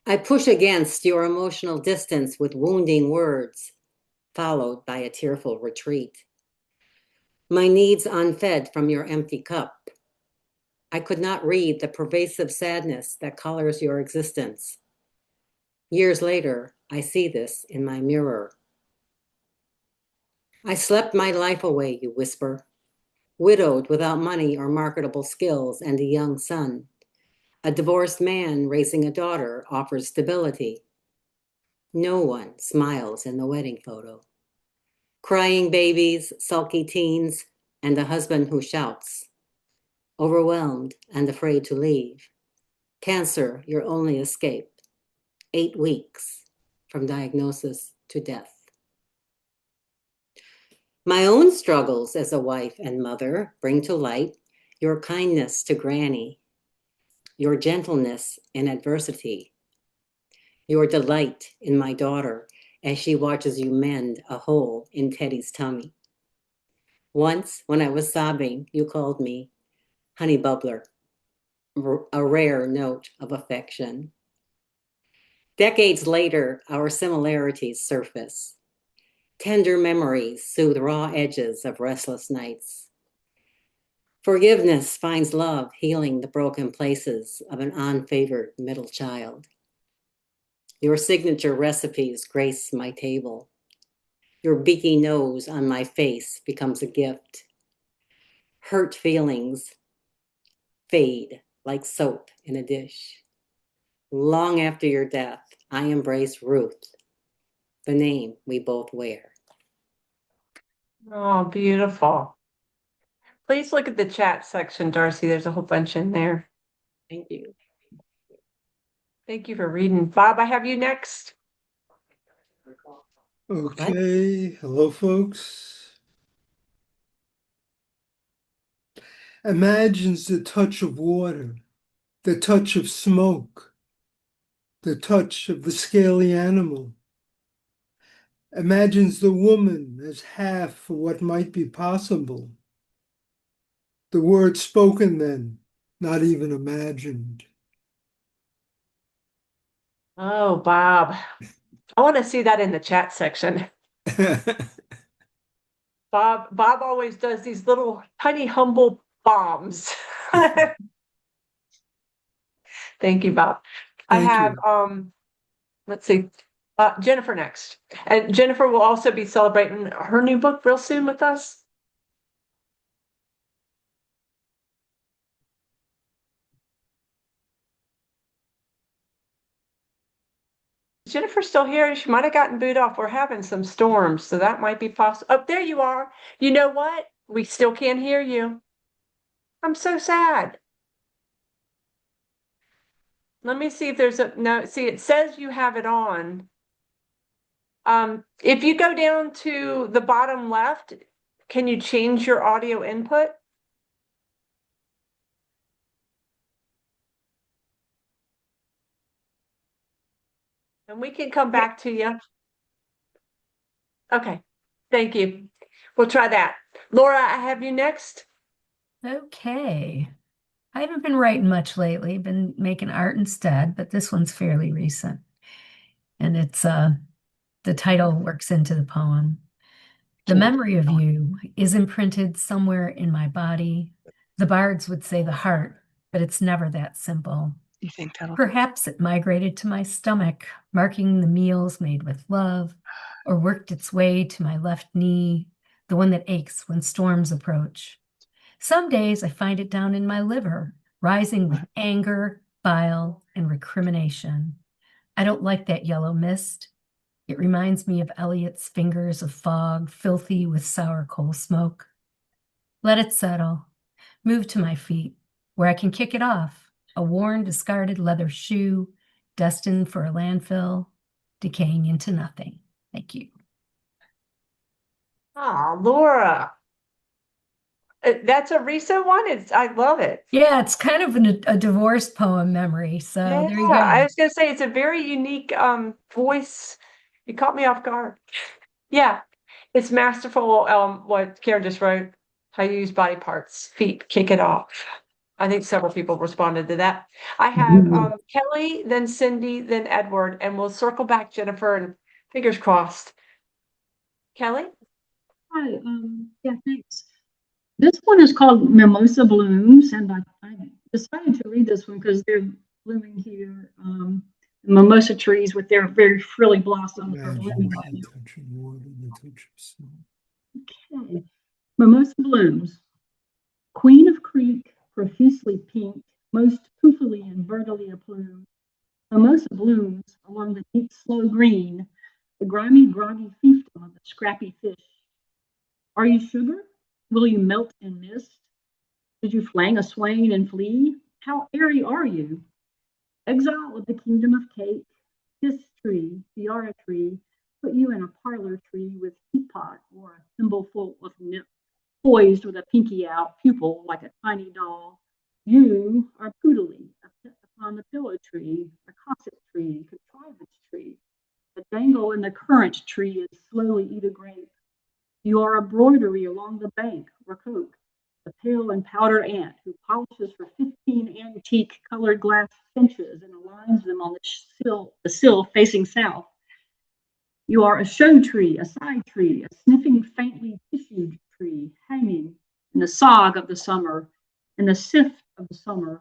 I push against your emotional distance with wounding words, followed by a tearful retreat. My needs unfed from your empty cup. I could not read the pervasive sadness that colors your existence. Years later, I see this in my mirror. I slept my life away, you whisper. Widowed without money or marketable skills and a young son. A divorced man raising a daughter offers stability. No one smiles in the wedding photo. Crying babies, sulky teens, and a husband who shouts. Overwhelmed and afraid to leave. Cancer, your only escape. 8 weeks from diagnosis to death. My own struggles as a wife and mother bring to light your kindness to Granny, your gentleness in adversity, your delight in my daughter as she watches you mend a hole in Teddy's tummy. Once, when I was sobbing, you called me Honey Bubbler, a rare note of affection. Decades later, our similarities surface. Tender memories soothe raw edges of restless nights. Forgiveness finds love healing the broken places of an unfavored middle child. Your signature recipes grace my table. Your beaky nose on my face becomes a gift. Hurt feelings fade like soap in a dish. Long after your death, I embrace Ruth, the name we both wear. Oh, beautiful. Please look at the chat section, Darcy. There's a whole bunch in there. Thank you. Thank you for reading. Bob, I have you next. Okay, hello folks. Imagines the touch of water, the touch of smoke, the touch of the scaly animal. Imagines the woman as half of what might be possible. The word spoken then, not even imagined. Oh, Bob. I want to see that in the chat section. Bob always does these little tiny humble bombs. Thank you, Bob. I Thank have you. let's see, Jennifer next. And Jennifer will also be celebrating her new book real soon with us. Is Jennifer still here? She might have gotten booed off. We're having some storms, so that might be possible. Oh, there you are. You know what? We still can't hear you. I'm so sad. Let me see if there's a no. See, it says you have it on. If you go down to the bottom left, can you change your audio input? And we can come back to you. Okay, thank you. We'll try that. Laura, I have you next. Okay. I haven't been writing much lately, been making art instead, but this one's fairly recent. And it's the title works into the poem. The memory of you is imprinted somewhere in my body. The bards would say the heart, but it's never that simple. You think that'll Perhaps it migrated to my stomach, marking the meals made with love, or worked its way to my left knee, the one that aches when storms approach. Some days I find it down in my liver, rising with anger, bile, and recrimination. I don't like that yellow mist. It reminds me of Eliot's fingers of fog, filthy with sour coal smoke. Let it settle. Move to my feet, where I can kick it off, a worn, discarded leather shoe, destined for a landfill, decaying into nothing. Thank you. Oh, Laura. That's a recent one. I love it. Yeah, it's kind of a divorce poem memory. So there you go. I was gonna say it's a very unique voice. You caught me off guard. Yeah, it's masterful. What Karen just wrote, how you use body parts, feet, kick it off. I think several people responded to that. I have Kelly, then Cindy, then Edward, and we'll circle back, Jennifer, and fingers crossed. Kelly? Hi, yeah, thanks. This one is called Mimosa Blooms, and I decided to read this one because they're blooming here. Mimosa trees with their very frilly blossoms are blooming right now. Okay, Mimosa Blooms. Queen of Creek, profusely pink, most poofily and verdily aplumed. Mimosa blooms along the deep, slow green, the grimy, groggy fiefdom of the scrappy fish. Are you sugar? Will you melt in mist? Did you flang a swain and flee? How airy are you? Exile of the kingdom of cake, kiss tree, tiara tree, put you in a parlor tree with teapot or a thimbleful of nip, poised with a pinky out, pupil like a tiny doll. You are poodly, upon the pillow tree, a cosset tree, contrivance tree, a dangle in the currant tree and slowly eat a grape. You are a broidery along the bank, rocoque, the pale and powdered ant who polishes her 15 antique colored glass finches and aligns them on the sill facing south. You are a show tree, a side tree, a sniffing faintly tissued tree, hanging in the sog of the summer, in the sift of the summer,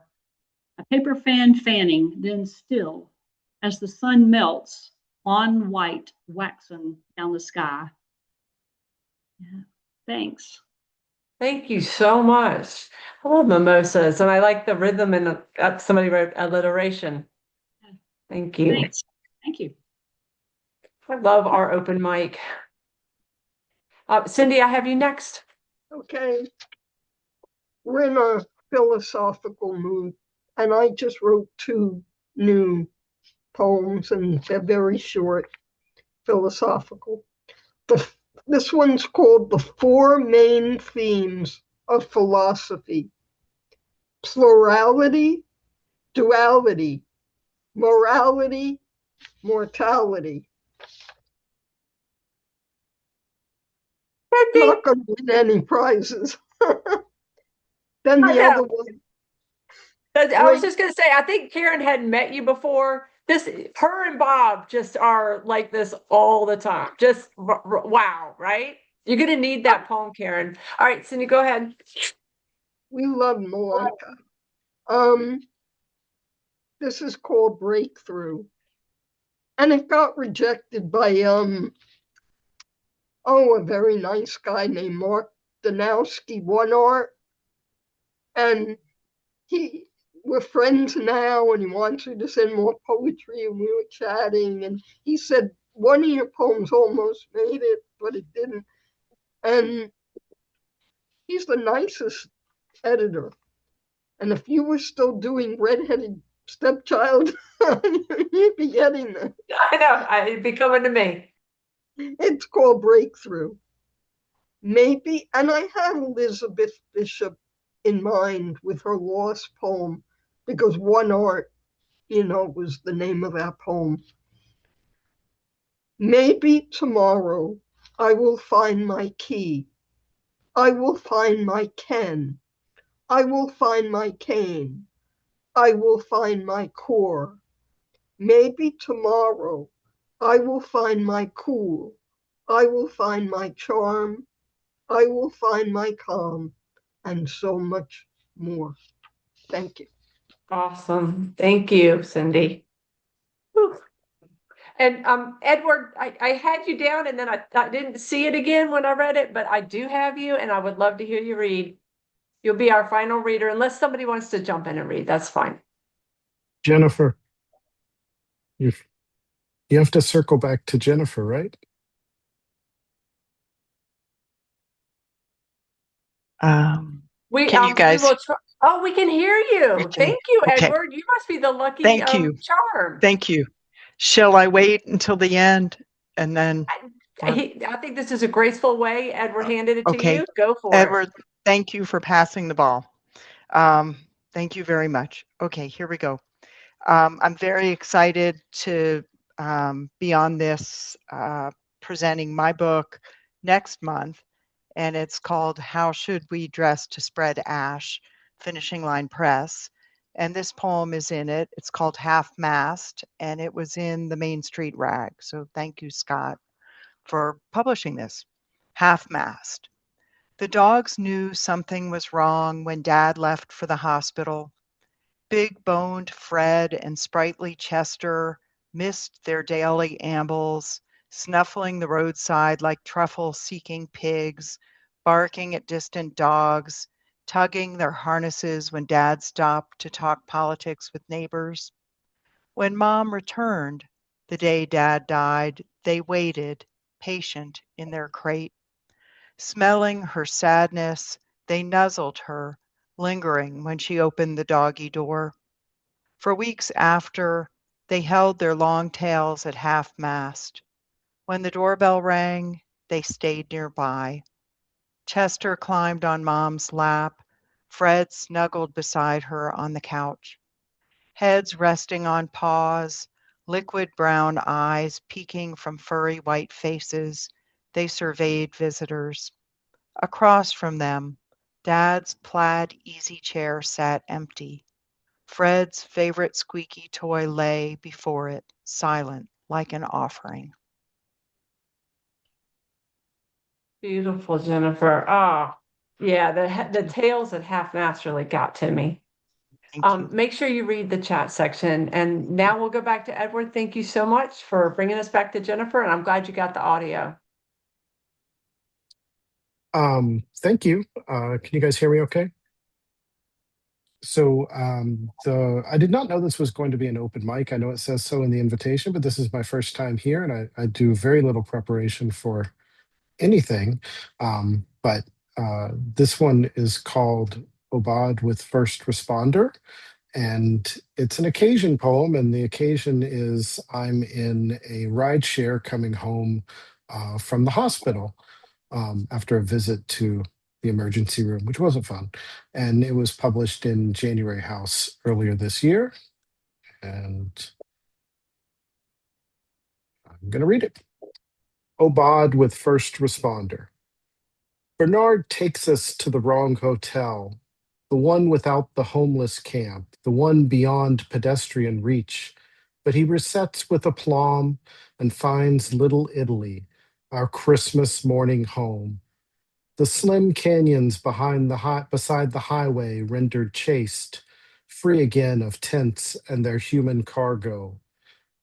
a paper fan fanning, then still, as the sun melts, on white, waxen down the sky. Yeah, thanks. Thank you so much. I love mimosas, and I like the rhythm and somebody wrote alliteration. Thank you. Thanks. Thank you. I love our open mic. Cindy, I have you next. Okay. We're in a philosophical mood, and I just wrote 2 new poems, and they're very short, philosophical. This one's called The 4 Main Themes of Philosophy: plurality, duality, morality, mortality. I'm not going to win any prizes. Then the other one. I was just going to say, I think Karen had met you before. Her and Bob just are like this all the time. Just wow, right? You're going to need that poem, Karen. All right, Cindy, go ahead. We love Malika. This is called Breakthrough. And it got rejected by a very nice guy named Mark Danowski, One Art. And we're friends now, and he wants me to send more poetry, and we were chatting, and he said one of your poems almost made it, but it didn't. And he's the nicest editor. And if you were still doing Redheaded Stepchild, you'd be getting that. I know, it'd be coming to me. It's called Breakthrough. Maybe, and I had Elizabeth Bishop in mind with her lost poem, because One Art, was the name of that poem. Maybe tomorrow I will find my key. I will find my ken. I will find my cane. I will find my core. Maybe tomorrow I will find my cool. I will find my charm. I will find my calm, and so much more. Thank you. Awesome. Thank you, Cindy. Whew. And Edward, I had you down and then I didn't see it again when I read it, but I do have you and I would love to hear you read. You'll be our final reader unless somebody wants to jump in and read. That's fine. Jennifer, you have to circle back to Jennifer, right? Can you guys? We will try. Oh, we can hear you. Okay. Thank you, Okay. Edward. You must be the lucky Thank you. charm. Thank you. Shall I wait until the end and then? I think this is a graceful way. Edward handed it to Okay. you. Go for it. Edward, thank you for passing the ball. Thank you very much. Okay, here we go. I'm very excited to be on this, presenting my book next month, and it's called How Should We Dress to Spread Ash? Finishing Line Press. And this poem is in it. It's called Half Mast, and it was in the Main Street Rag. So thank you, Scott, for publishing this. Half Mast. The dogs knew something was wrong when Dad left for the hospital. Big-boned Fred and sprightly Chester missed their daily ambles, snuffling the roadside like truffle-seeking pigs, barking at distant dogs, tugging their harnesses when Dad stopped to talk politics with neighbors. When Mom returned, the day Dad died, they waited, patient in their crate. Smelling her sadness, they nuzzled her, lingering when she opened the doggy door. For weeks after, they held their long tails at half-mast. When the doorbell rang, they stayed nearby. Chester climbed on Mom's lap. Fred snuggled beside her on the couch. Heads resting on paws, liquid brown eyes peeking from furry white faces, they surveyed visitors. Across from them, Dad's plaid easy chair sat empty. Fred's favorite squeaky toy lay before it, silent like an offering. Beautiful, Jennifer. Oh, yeah, the tales at half mast really got to me. Make sure you read the chat section. And now we'll go back to Edward. Thank you so much for bringing us back to Jennifer. And I'm glad you got the audio. Thank you. Can you guys hear me okay? So I did not know this was going to be an open mic. I know it says so in the invitation, but this is my first time here and I do very little preparation for anything. But this one is called Obad with First Responder. And it's an occasion poem, and the occasion is I'm in a ride share coming home from the hospital after a visit to the emergency room, which wasn't fun. And it was published in January House earlier this year. And I'm going to read it. Obad with First Responder. Bernard takes us to the wrong hotel, the one without the homeless camp, the one beyond pedestrian reach. But he resets with aplomb and finds Little Italy, our Christmas morning home. The slim canyons beside the highway rendered chaste, free again of tents and their human cargo.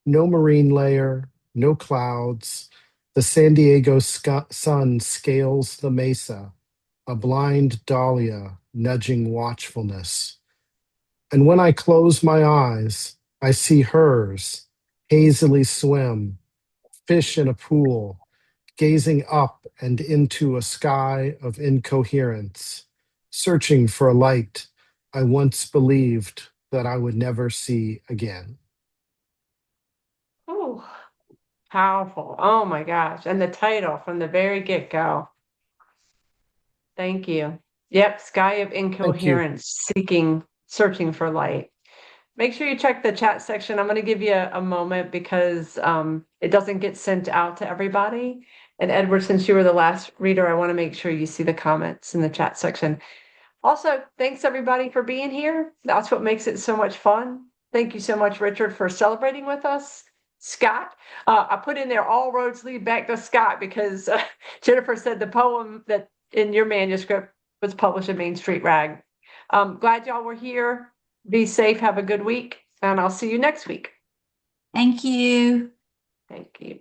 No marine layer, no clouds. The San Diego sun scales the mesa, a blind dahlia nudging watchfulness. And when I close my eyes, I see hers, hazily swim, fish in a pool, gazing up and into a sky of incoherence, searching for a light I once believed that I would never see again. Oh, powerful. Oh my gosh. And the title from the very get-go. Thank you. Yep, sky of incoherence, searching for light. Make sure you check the chat section. I'm going to give you a moment because it doesn't get sent out to everybody. And Edward, since you were the last reader, I want to make sure you see the comments in the chat section. Also, thanks everybody for being here. That's what makes it so much fun. Thank you so much, Richard, for celebrating with us. Scott, I put in there, all roads lead back to Scott, because Jennifer said the poem that in your manuscript was published in Main Street Rag. Glad y'all were here. Be safe, have a good week, and I'll see you next week. Thank you. Thank you.